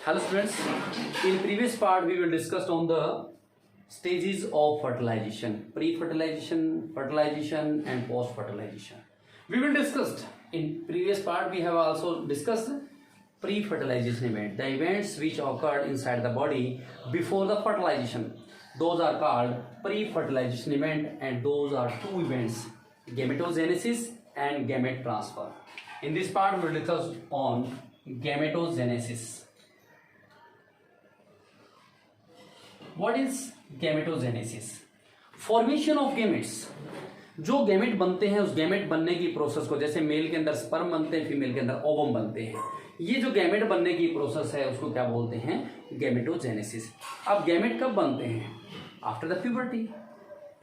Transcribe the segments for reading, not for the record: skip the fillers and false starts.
Hello students, in previous part we will discuss on the stages of fertilization, pre-fertilization, fertilization and post-fertilization. We will discuss, in previous part we have also discussed pre-fertilization event, the events which occurred inside the body before the fertilization. Those are called pre-fertilization event and those are two events, gametogenesis and gamete transfer. In this part we will discuss on gametogenesis. What is gametogenesis? Formation of gametes, जो gamete बनते हैं उस gamete बनने की process को, जैसे mail के अंदर स्पर्म बनते हैं, फीमेल के अंदर ओवम बनते हैं, ये जो गैमेट बनने की प्रोसेस है उसको क्या बोलते हैं? गैमेटोजेनेसिस. अब गैमेट कब बनते हैं? After the puberty.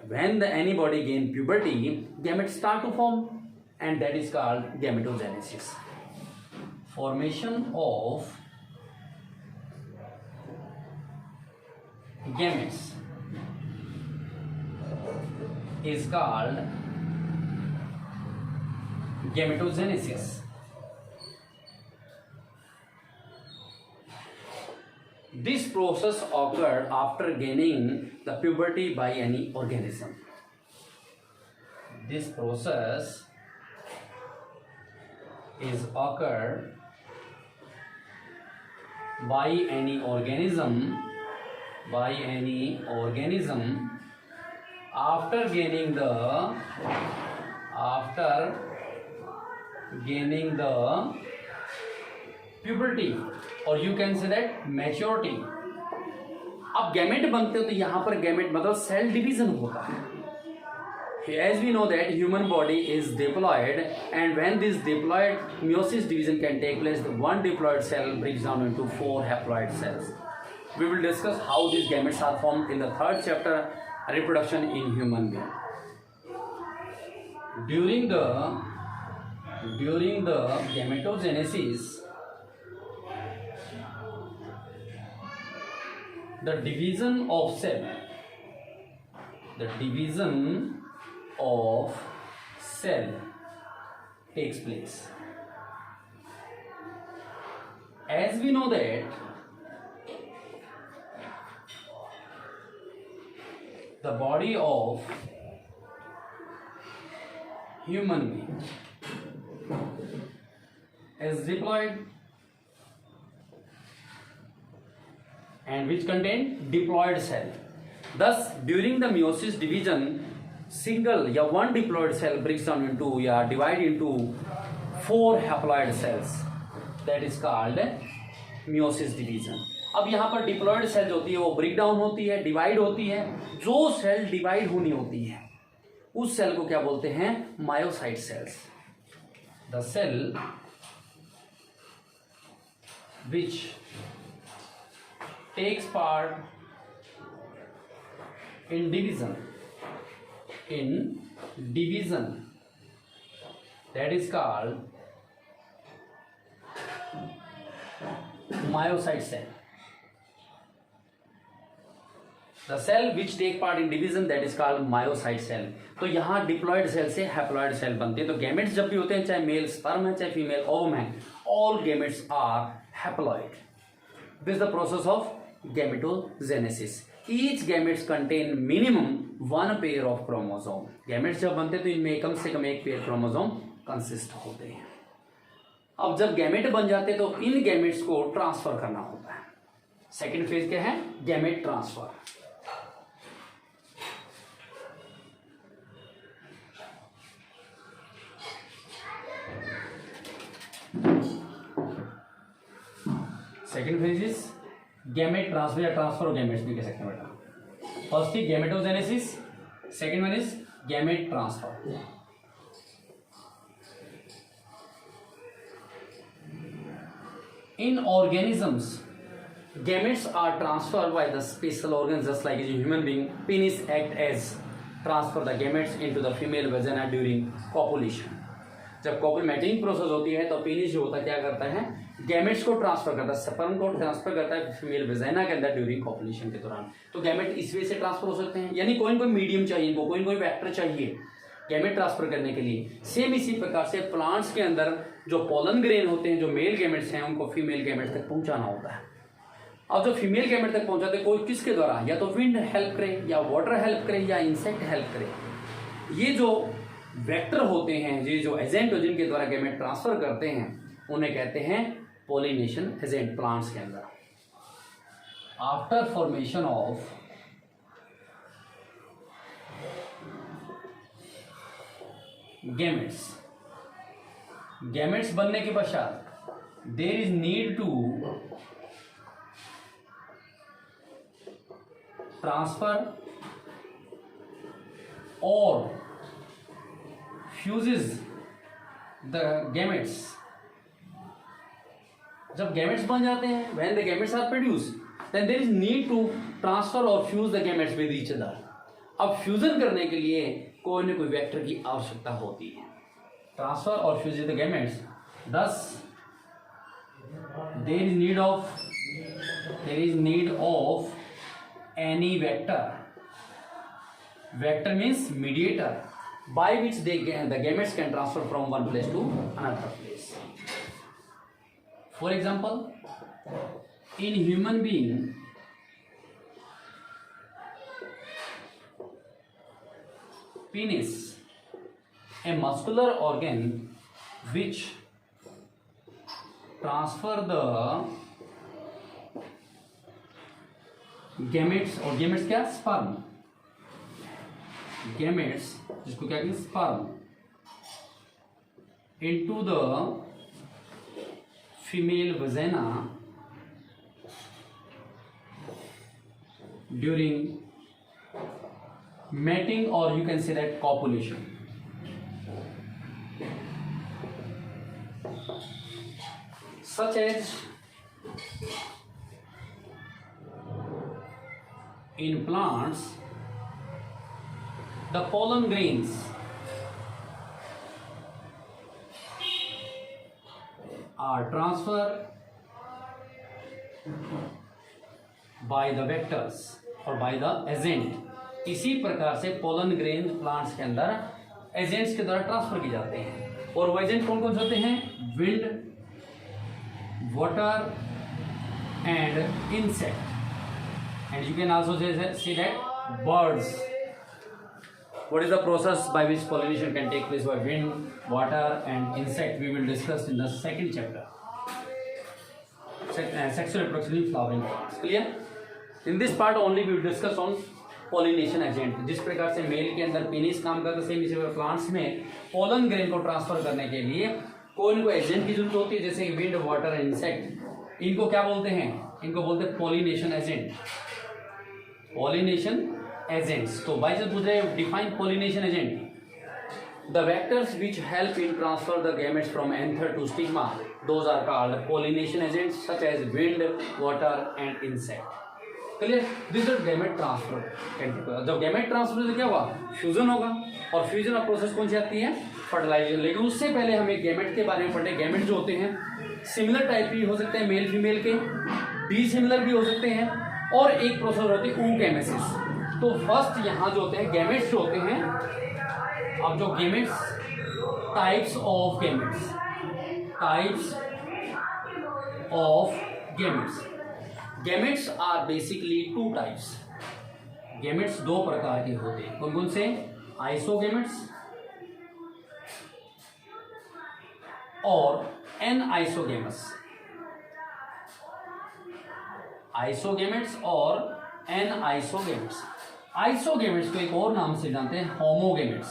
When the any body gain puberty, gamete start to form and that is called gametogenesis. Formation of gametes is called gametogenesis. This process occurred after gaining the puberty by any organism. This process is occurred by any organism after gaining the puberty or you can say that maturity. अब gamete बनते हो तो यहाँ पर gamete मतलब cell division होता है. As we know that human body is diploid and when this diploid meiosis division can take place, the one diploid cell breaks down into 4 haploid cells. We will discuss how these gametes are formed in the third chapter, reproduction in human being. During the gametogenesis, the division of cell takes place. As we know that the body of human being is diploid and which contain diploid cell. Thus, during the meiosis division, single या one diploid cell breaks down into या divide into 4 haploid cells. That is called meiosis division. अब यहाँ पर diploid cell होती है वो break down होती है, डिवाइड होती है. जो सेल डिवाइड होनी होती है उस सेल को क्या बोलते हैं? Myocyte cells. The cell which takes part in division that is called myocyte cell. The cell which take part in division that is called myocyte cell. तो यहाँ डिप्लॉयड सेल से हैप्लॉयड सेल बनते हैं. तो गैमेट्स जब भी होते हैं, चाहे मेल स्पर्म है चाहे फीमेल ओवम है, all gametes are haploid. This is the process of gametogenesis. Each gametes contain minimum 1 pair of chromosome. Gametes जब बनते हैं तो इनमें कम से कम 1 पेयर क्रोमोसोम कंसिस्ट होते हैं. अब जब गैमेट बन जाते हैं तो इन गैमेट्स को ट्रांसफर करना होता है. सेकेंड फेज क्या है? Gamete transfer. Second phase is gamete transfer या ट्रांसफर ऑफ गैमेट्स भी कह सकते हैं बेटा. First is gametogenesis, second one is gamete transfer. In organisms, gametes are transferred by the special organs just like a human being. Penis act as transfer the gametes into the female vagina during copulation. जब matting process होती है तो penis जो होता है क्या करता है? गैमेट्स को ट्रांसफर करता है, स्पर्म को ट्रांसफर करता है फीमेल वेजाइना के अंदर ड्यूरिंग कॉपुलेशन के दौरान. तो गैमेट इस वे से ट्रांसफर हो सकते हैं, यानी कोई मीडियम चाहिए इनको, कोई वेक्टर चाहिए गैमेट ट्रांसफर करने के लिए. सेम इसी प्रकार से प्लांट्स के अंदर जो पोलन ग्रेन होते हैं, जो मेल गैमेट्स हैं, उनको फीमेल गैमेट्स तक पहुंचाना होता है. अब जो फीमेल गैमेट तक पहुंचाते कोई किसके द्वारा, या तो विंड हेल्प करे या वाटर हेल्प करे या इंसेक्ट हेल्प करे। ये जो वेक्टर होते हैं, ये जो एजेंट हो जिनके द्वारा गैमेट ट्रांसफर करते हैं, उन्हें कहते हैं पॉलिनेशन एजेंट प्लांट्स के अंदर। After formation of gametes, gametes बनने के पश्चात there is need to transfer और फ्यूजेस द गैमेट्स। जब गैमेट्स बन जाते हैं, when the gametes are produce, then there is need to transfer और fuse the gametes with each other. अब फ्यूजन करने के लिए कोई न कोई वेक्टर की आवश्यकता होती है। ट्रांसफर और fuse the gametes, thus there is need of any vector. Vector means mediator by which the gametes can transfer from one place to another place. For example, in human being, penis, a muscular organ which transfer the gametes, और gametes क्या, sperm, gametes जिसको क्या कहते हैं sperm, into the female vagina during mating, or you can say that copulation. Such as in plants, the pollen grains are transferred by the vectors और by the agent. इसी प्रकार से pollen grain plants के अंदर agents के द्वारा transfer किए जाते हैं। और वो एजेंट कौन कौन से होते हैं? Wind, water and insect, and you can also say that birds. What is the process by which pollination can take place by wind, water and insect? We will discuss in the second chapter, sexual reproduction in flowering plants. Clear? In this part only we will discuss on pollination agent. जिस प्रकार से mail के अंदर penis काम करता है, same इसी प्रकार प्लांट्स में पोलन ग्रेन को ट्रांसफर करने के लिए कोई न कोई एजेंट की जरूरत होती है, जैसे विंड, वाटर, इंसेक्ट। इनको क्या बोलते हैं? इनको बोलते हैं पॉलिनेशन एजेंट, पॉलिनेशन एजेंट्स। तो बाई चांस पूछ रहे define pollination agent. The vectors which help in transfer the gametes from anther to stigma, those are called pollination agents such as wind, water and insect. Clear? This is gamete transfer. जब gamete transfer से क्या हुआ? Fusion होगा, और fusion of process कौन सी आती है? Fertilisation. लेकिन उससे पहले हमें गैमेट के बारे में पढ़े। गैमेट जो होते हैं सिमिलर टाइप भी हो सकते हैं मेल फीमेल के, डिसिमिलर भी हो सकते हैं, और एक प्रोसेस होती है oogenesis। तो फर्स्ट यहाँ जो होते हैं गैमेट्स जो होते हैं, अब जो gametes, types of gametes, types of gametes. Gametes are basically two types. Gametes दो प्रकार के होते हैं। कौन कौन से? आइसोगैमेट्स और एनआइसोगैमस। आइसोगैमेट्स और एनआइसोगैमेट्स। आइसोगैमेट्स को एक और नाम से जानते हैं होमोगैमेट्स,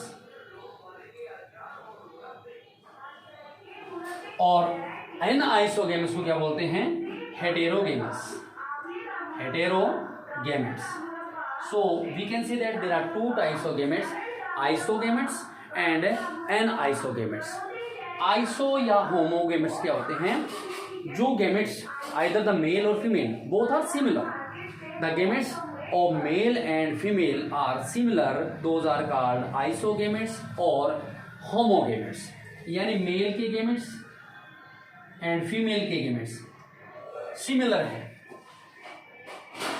और एनआइसोगैमेट्स को क्या बोलते हैं? हेटेरोगैमस, heterogametes. So we can say that there are two types of gametes, isogametes and anisogametes. Iso या homogametes क्या होते हैं? जो gametes either the male or female both are similar. The gametes of male and female are similar. Those are called isogametes और homogametes. यानी male के gametes and female के gametes similar है,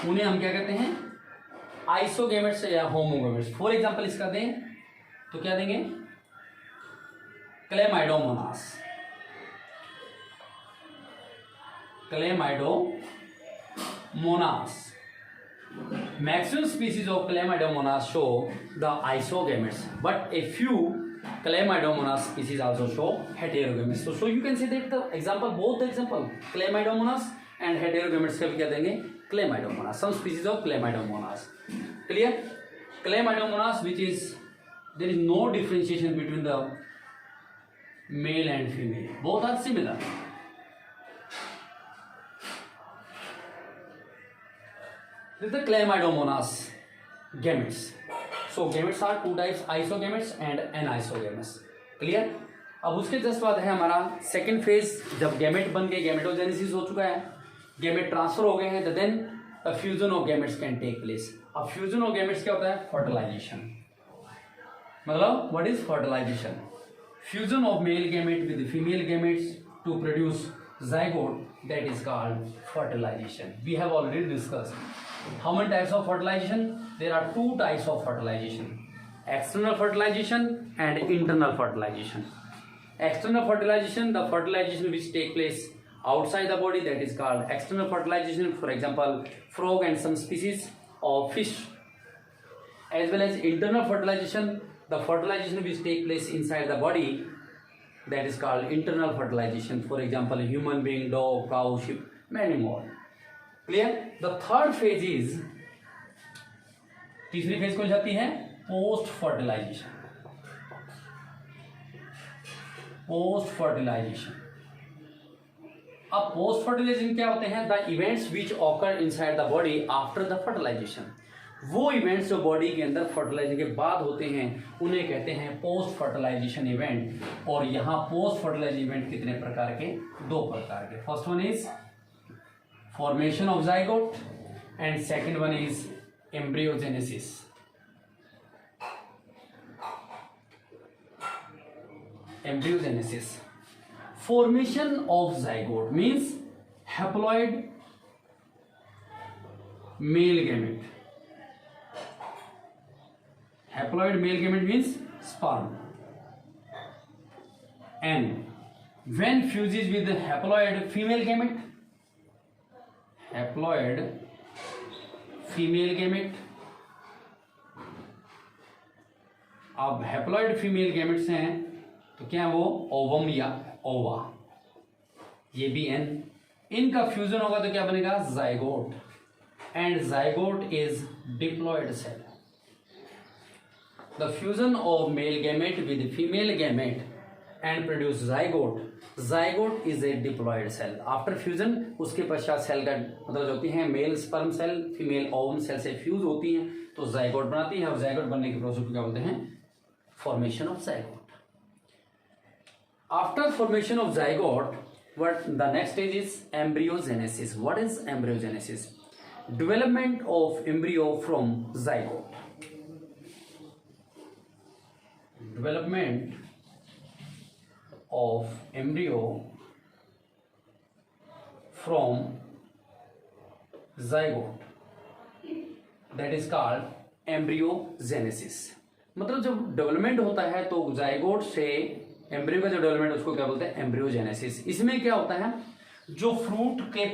उन्हें हम क्या कहते हैं? आइसोगैमेट्स या होमोगैमेट्स। फॉर एग्जांपल इसका दें तो क्या देंगे? Chlamydomonas, Chlamydomonas Clamidomonas. Maximum species of Chlamydomonas show the isogametes, but a few Chlamydomonas species also show heterogametes. So you can say that the example, both the example Chlamydomonas and heterogametes का भी क्या देंगे Chlamydomonas. Some species of Chlamydomonas. Clear? Chlamydomonas, which is there is no differentiation between the male and female. Both are similar. This is the Chlamydomonas gametes. So gametes are two types, isogametes and anisogametes. Clear? अब उसके just बाद है हमारा second phase, जब gamete बन गए, gametogenesis हो चुका है, गैमेट ट्रांसफर हो गए हैं, then the fusion of gametes can take place. अब फ्यूजन ऑफ गैमेट्स क्या होता है? फर्टिलाइजेशन. मतलब what is fertilisation? Fusion of male gamete with female gametes to produce zygote, that is called fertilization. We have already discussed. How many types of fertilization? There are two types of fertilization: external fertilization and internal fertilization. External fertilization, the fertilization which take place outside the body, that is called external fertilization. For example, frog and some species of fish. As well as internal fertilization, the fertilization which take place inside the body, that is called internal fertilization. For example, human being, dog, cow, sheep, many more. Clear? The third phase is, तीसरी phase कौन जाती है? Post fertilisation. Post fertilisation. अब post fertilisation क्या होते हैं? The events which occur inside the body after the fertilisation. वो events जो बॉडी के अंदर फर्टिलाइजेशन के बाद होते हैं उन्हें कहते हैं पोस्ट फर्टिलाइजेशन इवेंट. और यहाँ पोस्ट फर्टिलाइजेशन इवेंट कितने प्रकार के? दो प्रकार के. First one is formation of zygote and second one is embryogenesis. Embryogenesis. Formation of zygote means haploid male gamete. Haploid male gamete means sperm, and when fuses with the haploid female gamete, haploid female gamete. अब haploid female gametes हैं तो क्या वो ovum या ओवा, ये भी N, इनका फ्यूजन होगा तो क्या बनेगा? Zygote. And zygote is diploid cell. The fusion of male gamete with female gamete and produce zygote. Zygote is a diploid cell. After fusion, उसके पश्चात सेल का मतलब जो होती है male sperm cell female ovum cell से fuse होती हैं तो जाइगोट बनाती है. और जाइगोट बनने के प्रोसेस को क्या बोलते हैं? Formation of zygote. After formation of zygote, what the next stage is embryogenesis. What is embryogenesis? Development of embryo from zygote. Development of embryo from zygote, that is called embryogenesis. मतलब जब development होता है तो zygote से embryo का जो development उसको क्या बोलते हैं? एम्ब्रियोजेनेसिस. इसमें क्या होता है? जो फ्रूट के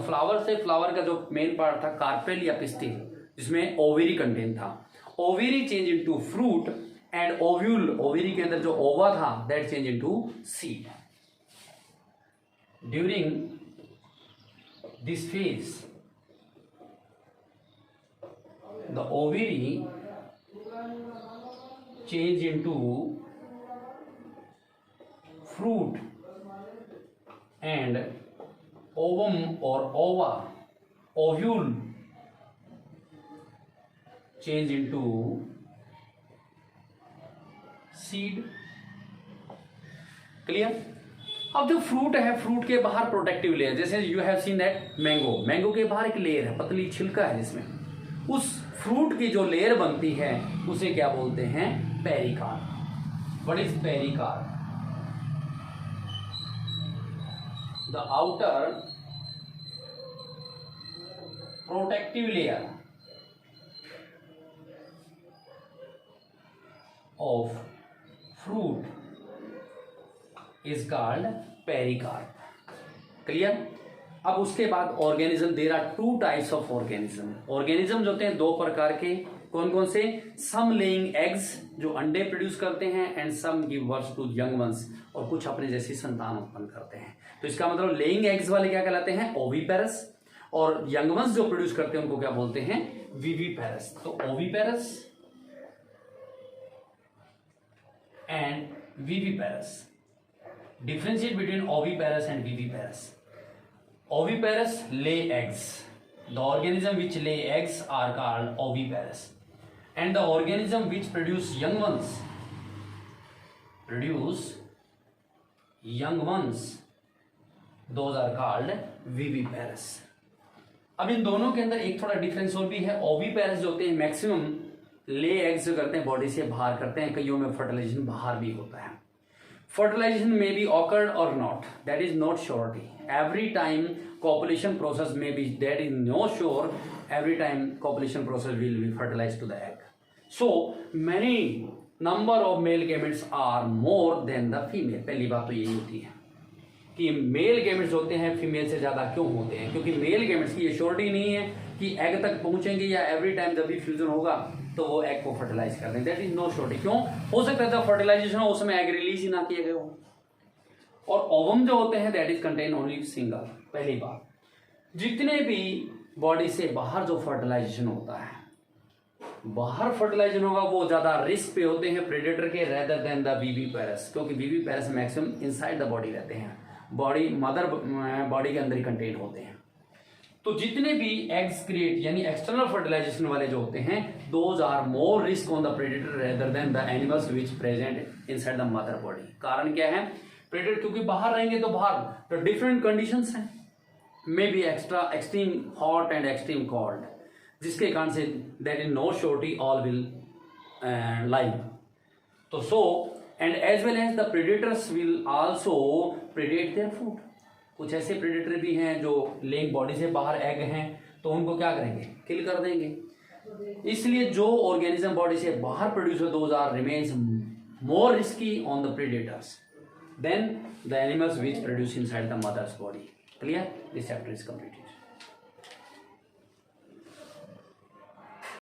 फ्लावर से, फ्लावर का जो मेन पार्ट था कार्पेल या पिस्टिल, जिसमें ओवेरी कंटेंट था, ovary change into fruit and ovule, ovary के अंदर जो ओवा था that change into seed. During this phase the ovary change into fruit and ovum और ओवा, ovule change into seed. Clear? अब जो फ्रूट है, फ्रूट के बाहर प्रोटेक्टिव लेयर, जैसे you have seen that mango, mango के बाहर एक लेयर है, पतली छिलका है जिसमें उस फ्रूट की जो लेयर बनती है उसे क्या बोलते हैं? Pericarp. What is pericarp? The outer protective layer of fruit is called pericarp. Clear? अब उसके बाद organism, there are 2 types of organism. Organism जो होते हैं 2 प्रकार के, कौन कौन से? सम लेइंग एग्स, जो अंडे प्रोड्यूस करते हैं, and some give birth to young ones, और कुछ अपने जैसी संतान उत्पन्न करते हैं। तो इसका मतलब लेइंग एग्स वाले क्या कहलाते हैं? ओविपेरस, और यंग वंस जो प्रोड्यूस करते हैं उनको क्या बोलते हैं? विविपेरस। तो oviparous and viviparous, differentiate between oviparous and viviparous. Oviparous lay eggs. The organism which lay eggs are called oviparous, and the organism which produce young ones, those are called viviparous. अब इन दोनों के अंदर एक थोड़ा difference और भी है। Oviparous जो होते हैं मैक्सिमम ले एग्स जो करते हैं बॉडी से बाहर करते हैं, कईयों में फर्टिलाइजेशन बाहर भी होता है। Fertilization may be occurred or not. That is not surety. Every time copulation process may be, that is no sure. Every time copulation process will be fertilized to the egg. So many number of male gametes are more than the female. पहली बात तो यही होती है कि mail gametes होते हैं female से ज्यादा क्यों होते हैं, क्योंकि मेल गेमेट्स की ये श्योरिटी नहीं है कि एग तक पहुंचेंगे या एवरी टाइम जब भी फ्यूजन होगा तो वो एग को फर्टिलाइज कर देंगे। That is no surety. क्यों? हो सकता था फर्टिलाइजेशन हो, उस समय एग रिलीज ही ना किए गए हो। और ओवम जो होते हैं that is contain only single. पहली बात, जितने भी बॉडी से बाहर जो फर्टिलाइजेशन होता है, बाहर फर्टिलाइजेशन होगा वो ज्यादा रिस्क पे होते हैं प्रेडेटर के रेदर देन द विविपेरस, क्योंकि viviparous maximum inside the body रहते हैं, बॉडी मदर बॉडी के अंदर ही कंटेन होते हैं। तो जितने भी एग्स क्रिएट यानी एक्सटर्नल फर्टिलाइजेशन वाले जो होते हैं, those are more risk on the predator rather than the animals which present inside the mother body. कारण क्या है? प्रेडेटर क्योंकि बाहर रहेंगे तो बाहर तो डिफरेंट कंडीशंस हैं, may be extreme hot and extreme cold, जिसके कारण से there is no surety all will live. तो so and as well as the predators will also predate their food. कुछ ऐसे प्रेडेटर भी हैं जो लेइंग बॉडी से बाहर एग हैं तो उनको क्या करेंगे? किल कर देंगे। इसलिए जो ऑर्गेनिज्म बॉडी से बाहर प्रोड्यूस हो, those are remains more risky on the predators than the animals which produce inside the mother's body. Clear? This chapter is completed.